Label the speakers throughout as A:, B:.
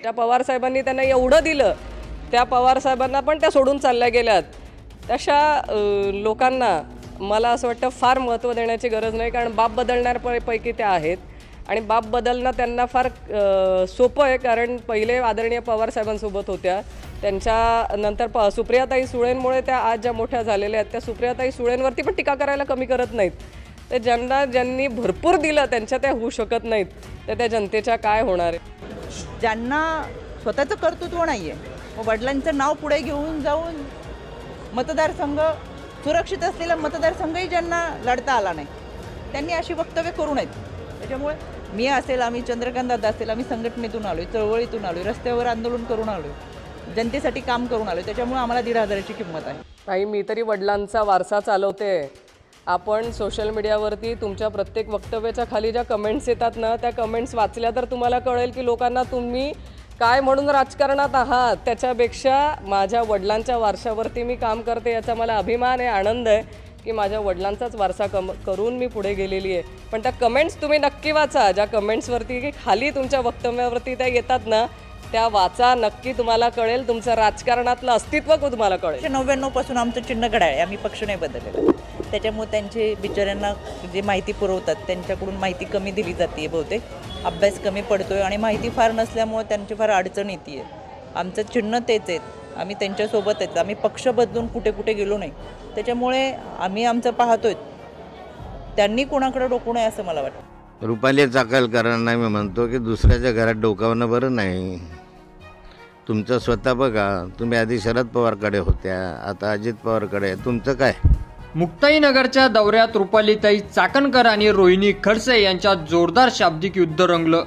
A: त्या पवार साहेबांनी त्यांना एवढं दिलं, त्या पवार साहेबांना पण त्या सोडून चालल्या गेल्यात. तशा लोकांना मला असं वाटतं फार महत्त्व देण्याची गरज नाही, कारण बाप बदलणाऱ्यापैकी त्या आहेत आणि बाप बदलणं त्यांना फार सोपं आहे. कारण पहिले आदरणीय पवार साहेबांसोबत होत्या, त्यांच्यानंतर सुप्रियाताई सुळेंमुळे त्या आज ज्या मोठ्या झालेल्या आहेत, त्या सुप्रियाताई सुळेंवरती पण टीका करायला कमी करत नाहीत. ते ज्यांनी भरपूर दिलं त्यांच्या त्या होऊ शकत नाहीत, तर त्या जनतेच्या काय होणार आहे.
B: ज्यांना स्वतःचं कर्तृत्व नाही आहे, मग वडिलांचं नाव पुढे घेऊन जाऊन मतदारसंघ सुरक्षित असलेला मतदारसंघही ज्यांना लढता आला नाही, त्यांनी अशी वक्तव्य करू नयेत. त्याच्यामुळे मी असेल, आम्ही चंद्रकांत दादा असेल, आम्ही संघटनेतून आलो आहे, चळवळीतून आलो आहे, रस्त्यावर आंदोलन करून आलो आहे, जनतेसाठी काम करून आलो आहे. त्याच्यामुळे आम्हाला 1,500ची किंमत आहे.
A: ताई, मी तरी वडिलांचा वारसा चालवते. आपण सोशल मीडियावरती तुमच्या प्रत्येक वक्तव्याच्या खाली ज्या कमेंट्स येतात ना, त्या कमेंट्स वाचल्या तर तुम्हाला कळेल की लोकांना तुम्ही काय म्हणून राजकारणात आहात. त्याच्यापेक्षा माझ्या वडिलांच्या वारशावरती मी काम करते याचा मला अभिमान आहे, आनंद आहे की माझ्या वडिलांचाच वारसा करून मी पुढे गेलेली आहे. पण त्या कमेंट्स तुम्ही नक्की वाचा, ज्या कमेंट्सवरती की खाली तुमच्या वक्तव्यावरती त्या येतात ना, त्या वाचा, नक्की तुम्हाला कळेल, तुमचं राजकारणातलं अस्तित्व तुम्हाला कळेल.
B: 99 पासून आमचं चिन्ह घड्याळ आहे, आम्ही पक्ष नाही बदललेला. त्याच्यामुळे त्यांचे बिचाऱ्यांना जे माहिती पुरवतात त्यांच्याकडून माहिती कमी दिली जाते, बहुतेक अभ्यास कमी पडतोय आणि माहिती फार नसल्यामुळे त्यांची फार अडचण येते. आमचं चिन्ह तेच आहेत, आम्ही त्यांच्यासोबत आहेत, आम्ही पक्ष बदलून कुठे कुठे गेलो नाही. त्याच्यामुळे आम्ही आमचं पाहतोय, त्यांनी कोणाकडे डोकू नये असं मला वाटतं.
C: रुपाली चाकलकरांना मी म्हणतो की दुसऱ्याच्या घरात डोकावणं बरं नाही. तुमचं स्वतः बघा, तुम्ही आधी शरद पवारकडे होत्या, आता अजित पवारकडे. तुमचं काय?
D: मुक्ताईनगरच्या दौऱ्यात रुपालीताई चाकणकर आणि रोहिणी खडसे यांच्यात जोरदार शाब्दिक युद्ध रंगलं.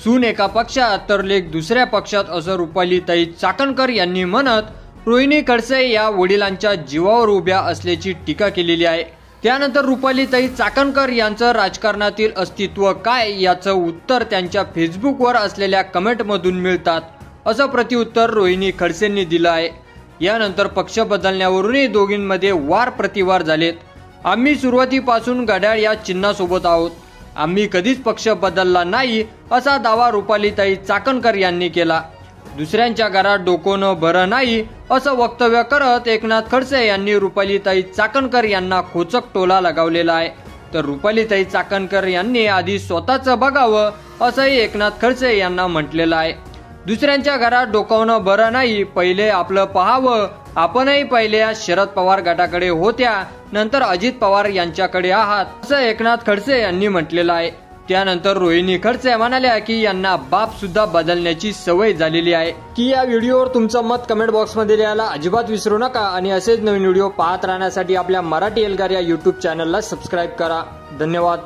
D: सून एका पक्षात तर लेक दुसऱ्या पक्षात असं रुपालीताई चाकणकर यांनी म्हणत रोहिणी खडसे या वडिलांच्या जीवावर उभ्या असल्याची टीका केलेली आहे. त्यानंतर रुपालीताई चाकणकर यांचं राजकारणातील अस्तित्व काय याचं उत्तर त्यांच्या फेसबुकवर असलेल्या कमेंटमधून मिळतात, असं प्रत्युत्तर रोहिणी खडसेंनी दिलं आहे. यानंतर पक्ष बदलण्यावरूनही दोघींमध्ये वार प्रतिवार झालेत. आम्ही सुरुवातीपासून घड्याळ या चिन्हासोबत आहोत, आम्ही कधीच पक्ष बदलला नाही असा दावा रुपालीताई चाकणकर यांनी केला. दुसऱ्यांच्या घरात डोकवणं बरं नाही असं वक्तव्य करत एकनाथ खडसे यांनी रुपालीताई चाकणकर यांना खोचक टोला लगावलेला आहे. तर रुपालीताई चाकणकर यांनी आधी स्वतःचं बघावं असंही एकनाथ खडसे यांना म्हटलेलं आहे. दुसऱ्यांच्या घरात डोकावणं बरं नाही, पहिले आपलं पाहावं. आपणही पहिल्या शरद पवार गटाकडे होत्या, नंतर अजित पवार यांच्याकडे आहात असं एकनाथ खडसे यांनी म्हटलेलं आहे. त्यानंतर रोहिणी खडसे म्हणाल्या की यांना बाप सुद्धा बदलण्याची सवय झालेली आहे. की या व्हिडिओवर तुमचं मत कमेंट बॉक्समध्ये लिहायला अजिबात विसरू नका आणि असेच नवीन व्हिडिओ पाहत राहण्यासाठी आपल्या मराठी एल्गार या युट्यूब चॅनलला सबस्क्राईब करा. धन्यवाद.